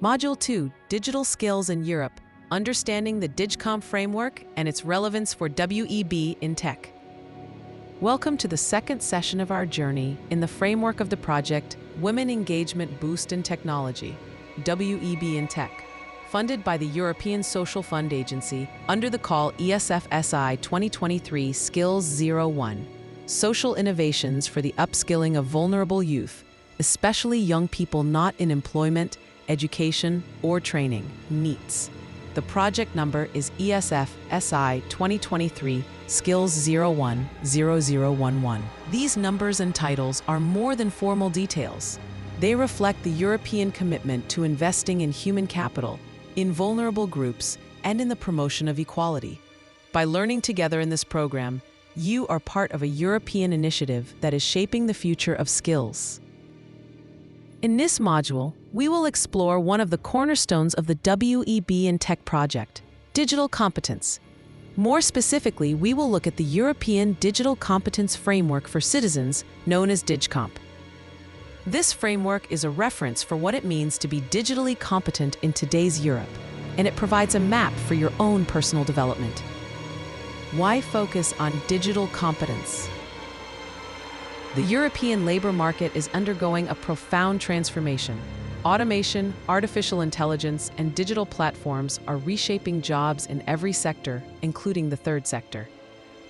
Module 2, Digital Skills in Europe, Understanding the digcomp Framework and its Relevance for WEB in Tech. Welcome to the second session of our journey in the framework of the project Women Engagement Boost in Technology, WEB in Tech, funded by the European Social Fund Agency under the call ESF-SI 2023 Skills 01, Social Innovations for the Upskilling of Vulnerable Youth, especially young people not in employment, education, or training, NEETs. The project number is ESF-SI 2023 Skills 01-0011. These numbers and titles are more than formal details. They reflect the European commitment to investing in human capital, in vulnerable groups, and in the promotion of equality. By learning together in this program, you are part of a European initiative that is shaping the future of skills. In this module, we will explore one of the cornerstones of the WEB in Tech project, digital competence. More specifically, we will look at the European Digital Competence Framework for Citizens, known as digcomp. This framework is a reference for what it means to be digitally competent in today's Europe, and it provides a map for your own personal development. Why focus on digital competence? The European labor market is undergoing a profound transformation. Automation, artificial intelligence, and digital platforms are reshaping jobs in every sector, including the third sector.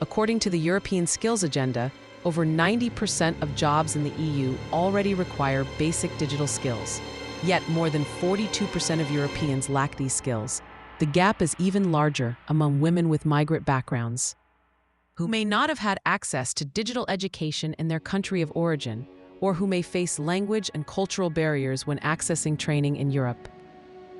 According to the European Skills Agenda, over 90% of jobs in the EU already require basic digital skills. Yet more than 42% of Europeans lack these skills. The gap is even larger among women with migrant backgrounds, who may not have had access to digital education in their country of origin, or who may face language and cultural barriers when accessing training in Europe.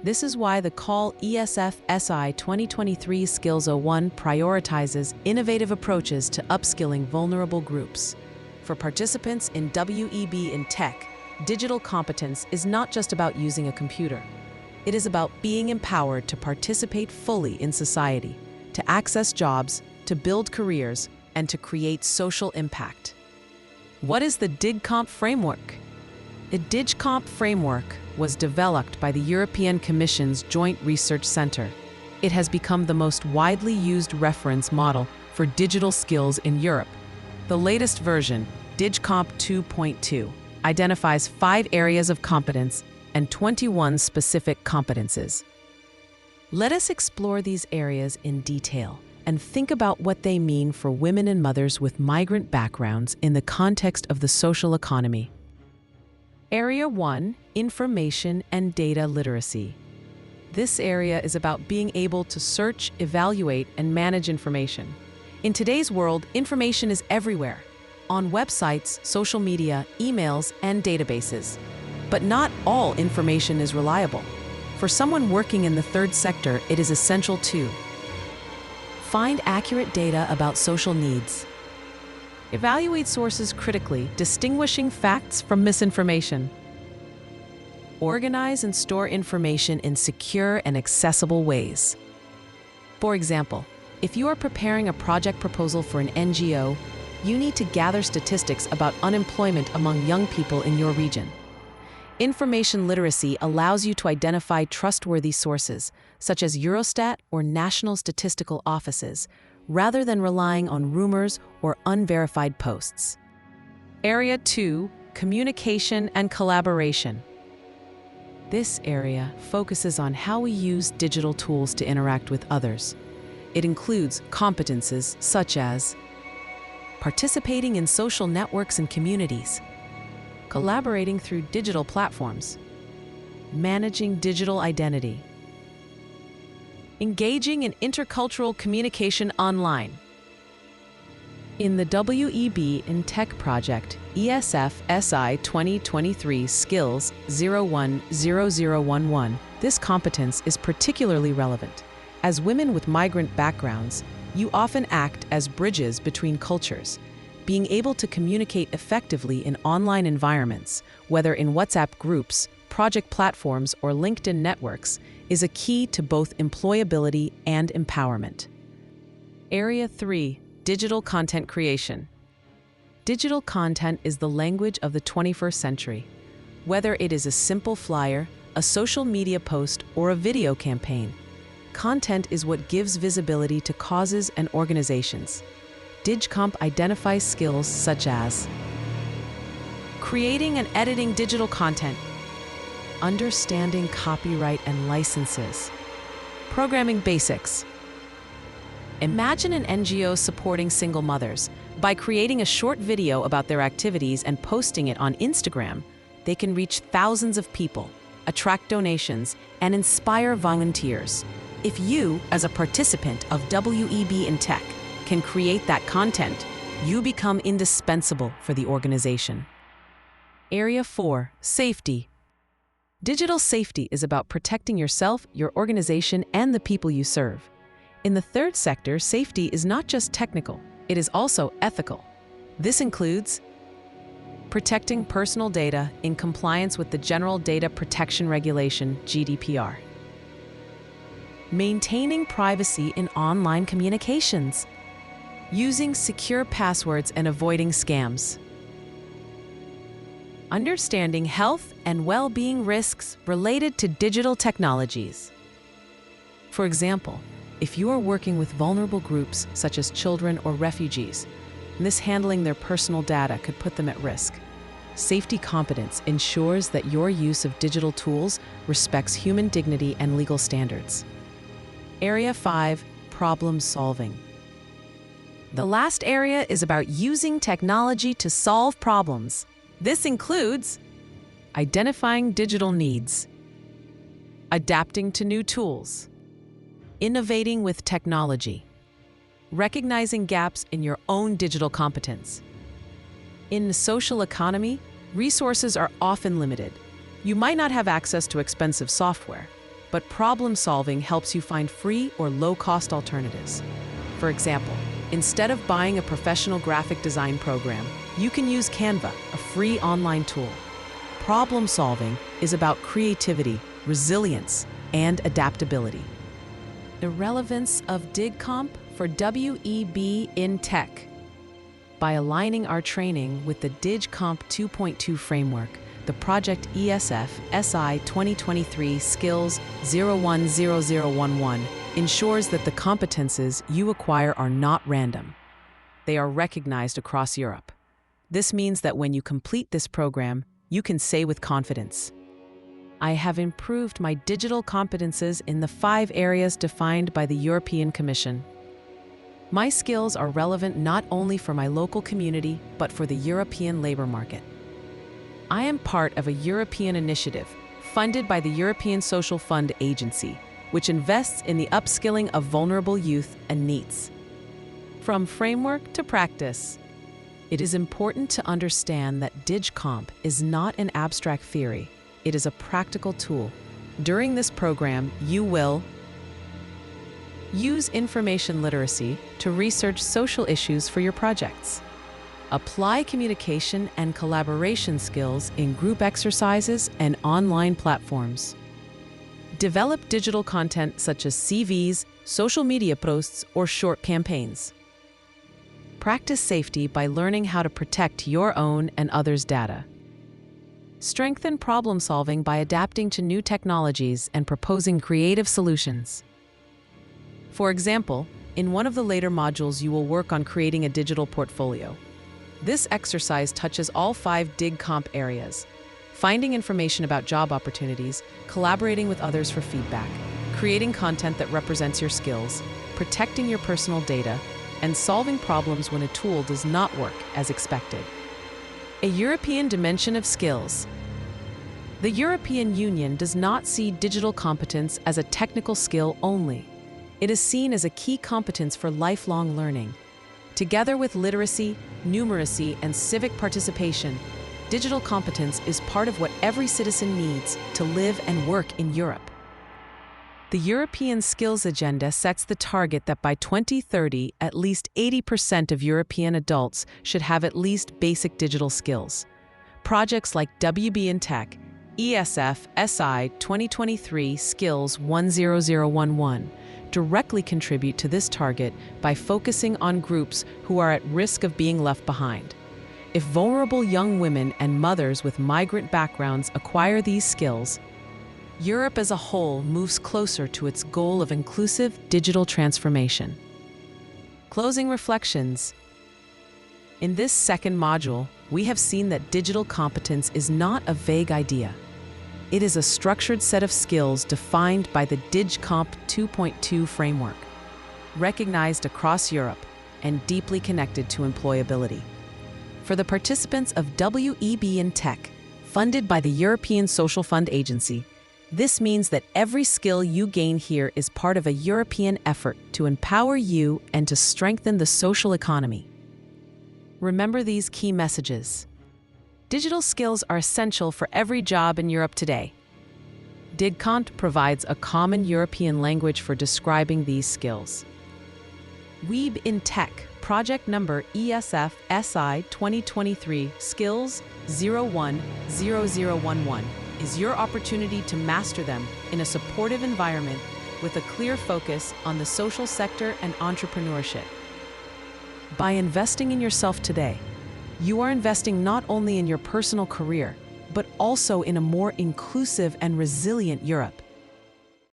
This is why the call ESF-SI 2023 Skills 01 prioritizes innovative approaches to upskilling vulnerable groups. For participants in WEB in Tech, digital competence is not just about using a computer. It is about being empowered to participate fully in society, to access jobs, to build careers, and to create social impact. What is the digcomp framework? The digcomp framework was developed by the European Commission's Joint Research Center. It has become the most widely used reference model for digital skills in Europe. The latest version, digcomp 2.2, identifies 5 areas of competence and 21 specific competences. Let us explore these areas in detail and think about what they mean for women and mothers with migrant backgrounds in the context of the social economy. Area 1, Information and Data Literacy. This area is about being able to search, evaluate, and manage information. In today's world, information is everywhere, on websites, social media, emails, and databases. But not all information is reliable. For someone working in the third sector, it is essential too. Find accurate data about social needs. Evaluate sources critically, distinguishing facts from misinformation. Organize and store information in secure and accessible ways. For example, if you are preparing a project proposal for an NGO, you need to gather statistics about unemployment among young people in your region. Information literacy allows you to identify trustworthy sources, such as Eurostat or national statistical offices, rather than relying on rumors or unverified posts. Area 2, Communication and Collaboration. This area focuses on how we use digital tools to interact with others. It includes competences such as participating in social networks and communities, collaborating through digital platforms, managing digital identity, engaging in intercultural communication online. In the WEB in Tech project, ESF-SI 2023 Skills 01-0011, this competence is particularly relevant. As women with migrant backgrounds, you often act as bridges between cultures. Being able to communicate effectively in online environments, whether in WhatsApp groups, project platforms, or LinkedIn networks, is a key to both employability and empowerment. Area 3, Digital Content Creation. Digital content is the language of the 21st century. Whether it is a simple flyer, a social media post, or a video campaign. Content is what gives visibility to causes and organizations. Digcomp identifies skills such as creating and editing digital content, understanding copyright and licenses, programming basics. Imagine an NGO supporting single mothers. By creating a short video about their activities and posting it on Instagram, they can reach thousands of people, attract donations, and inspire volunteers. If you, as a participant of WEB in Tech, can create that content, you become indispensable for the organization. Area 4, Safety. Digital safety is about protecting yourself, your organization, and the people you serve. In the third sector, safety is not just technical, it is also ethical. This includes protecting personal data in compliance with the General Data Protection Regulation, GDPR. Maintaining privacy in online communications. Using secure passwords and avoiding scams. Understanding health and well-being risks related to digital technologies. For example, if you are working with vulnerable groups such as children or refugees, mishandling their personal data could put them at risk. Safety competence ensures that your use of digital tools respects human dignity and legal standards. Area 5, Problem solving. The last area is about using technology to solve problems. This includes identifying digital needs, adapting to new tools, innovating with technology, recognizing gaps in your own digital competence. In the social economy, resources are often limited. You might not have access to expensive software, but problem solving helps you find free or low-cost alternatives. For example, instead of buying a professional graphic design program, you can use Canva, a free online tool. Problem solving is about creativity, resilience, and adaptability. The relevance of digcomp for WEB in Tech. By aligning our training with the digcomp 2.2 framework, the Project ESF SI 2023 Skills 010011 ensures that the competences you acquire are not random. They are recognized across Europe. This means that when you complete this program, you can say with confidence, I have improved my digital competences in the 5 areas defined by the European Commission. My skills are relevant not only for my local community, but for the European labor market. I am part of a European initiative funded by the European Social Fund Agency, which invests in the upskilling of vulnerable youth and NEETs. From framework to practice, it is important to understand that digcomp is not an abstract theory, it is a practical tool. During this program, you will use information literacy to research social issues for your projects. Apply communication and collaboration skills in group exercises and online platforms. Develop digital content such as CVs, social media posts, or short campaigns. Practice safety by learning how to protect your own and others' data. Strengthen problem solving by adapting to new technologies and proposing creative solutions. For example, in one of the later modules, you will work on creating a digital portfolio. This exercise touches all 5 digcomp areas: finding information about job opportunities, collaborating with others for feedback, creating content that represents your skills, protecting your personal data, and solving problems when a tool does not work as expected. A European dimension of skills. The European Union does not see digital competence as a technical skill only. It is seen as a key competence for lifelong learning. Together with literacy, numeracy, and civic participation, digital competence is part of what every citizen needs to live and work in Europe. The European Skills Agenda sets the target that by 2030, at least 80% of European adults should have at least basic digital skills. Projects like WB in Tech, ESF SI 2023 Skills 10011 directly contribute to this target by focusing on groups who are at risk of being left behind. If vulnerable young women and mothers with migrant backgrounds acquire these skills, Europe as a whole moves closer to its goal of inclusive digital transformation. Closing reflections. In this second module, we have seen that digital competence is not a vague idea. It is a structured set of skills defined by the digcomp 2.2 framework, recognized across Europe and deeply connected to employability. For the participants of WEB in Tech, funded by the European Social Fund Agency, this means that every skill you gain here is part of a European effort to empower you and to strengthen the social economy. Remember these key messages. Digital skills are essential for every job in Europe today. digcomp provides a common European language for describing these skills. WEB in Tech, project number ESF SI 2023 Skills 010011, is your opportunity to master them in a supportive environment with a clear focus on the social sector and entrepreneurship. By investing in yourself today, you are investing not only in your personal career, but also in a more inclusive and resilient Europe.